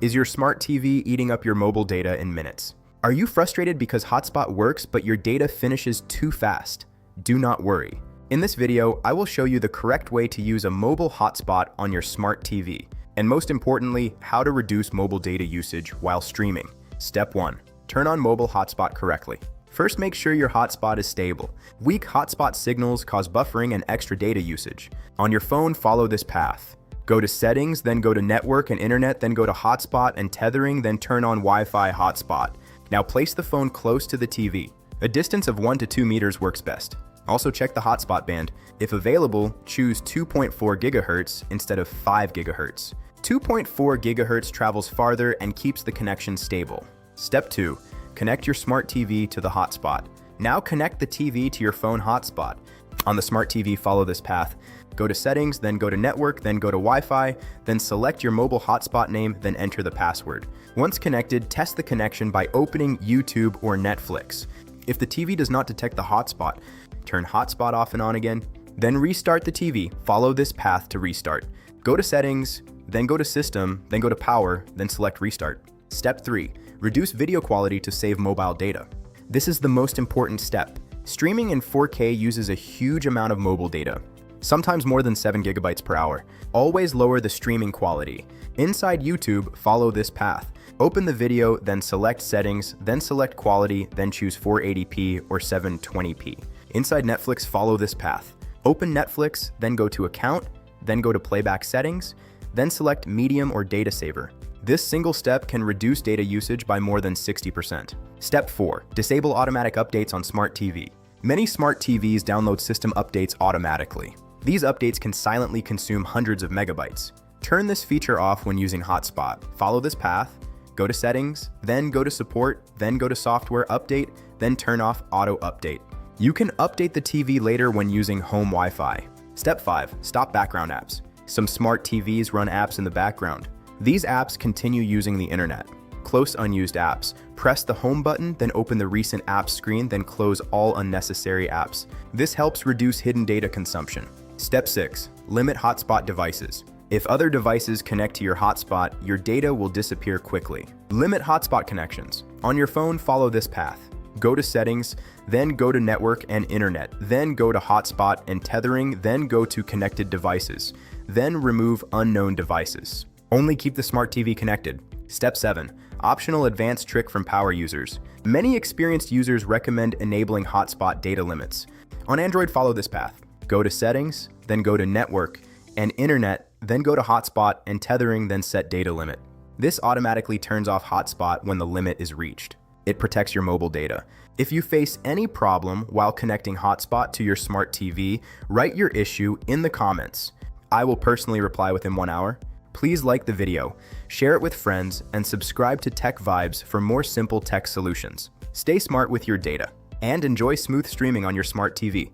Is your smart TV eating up your mobile data in minutes? Are you frustrated because Hotspot works but your data finishes too fast? Do not worry. In this video, I will show you the correct way to use a mobile hotspot on your smart TV, and most importantly, how to reduce mobile data usage while streaming. Step 1. Turn on mobile hotspot correctly. First, make sure your hotspot is stable. Weak hotspot signals cause buffering and extra data usage. On your phone, follow this path. Go to Settings, then go to Network and Internet, then go to Hotspot and Tethering, then turn on Wi-Fi hotspot. Now place the phone close to the TV. A distance of 1 to 2 meters works best. Also check the hotspot band. If available, choose 2.4 GHz instead of 5 GHz. 2.4 GHz travels farther and keeps the connection stable. Step 2. Connect your smart TV to the hotspot. Now connect the TV to your phone hotspot. On the smart TV, follow this path. Go to Settings, then go to Network, then go to Wi-Fi, then select your mobile hotspot name, then enter the password. Once connected, test the connection by opening YouTube or Netflix. If the TV does not detect the hotspot, turn hotspot off and on again, then restart the TV. Follow this path to restart. Go to Settings, then go to System, then go to Power, then select Restart. Step 3. Reduce video quality to save mobile data. This is the most important step. Streaming in 4K uses a huge amount of mobile data, sometimes more than 7 GB per hour. Always lower the streaming quality. Inside YouTube, follow this path. Open the video, then select Settings, then select Quality, then choose 480p or 720p. Inside Netflix, follow this path. Open Netflix, then go to Account, then go to Playback Settings, then select Medium or Data Saver. This single step can reduce data usage by more than 60%. Step 4. Disable automatic updates on smart TV. Many smart TVs download system updates automatically. These updates can silently consume hundreds of megabytes. Turn this feature off when using Hotspot. Follow this path, go to Settings, then go to Support, then go to Software Update, then turn off Auto Update. You can update the TV later when using home Wi-Fi. Step 5. Stop background apps. Some smart TVs run apps in the background. These apps continue using the internet. Close unused apps. Press the home button, then open the recent apps screen, then close all unnecessary apps. This helps reduce hidden data consumption. Step 6. Limit hotspot devices. If other devices connect to your hotspot, your data will disappear quickly. Limit hotspot connections. On your phone, follow this path. Go to Settings, then go to Network and Internet, then go to Hotspot and Tethering, then go to Connected Devices, then remove unknown devices. Only keep the smart TV connected. Step 7. Optional advanced trick from power users. Many experienced users recommend enabling hotspot data limits. On Android, follow this path. Go to Settings, then go to Network and Internet, then go to Hotspot and Tethering, then set data limit. This automatically turns off hotspot when the limit is reached. It protects your mobile data. If you face any problem while connecting hotspot to your smart TV, write your issue in the comments. I will personally reply within 1 hour. Please like the video, share it with friends, and subscribe to TechVibes for more simple tech solutions. Stay smart with your data, and enjoy smooth streaming on your smart TV.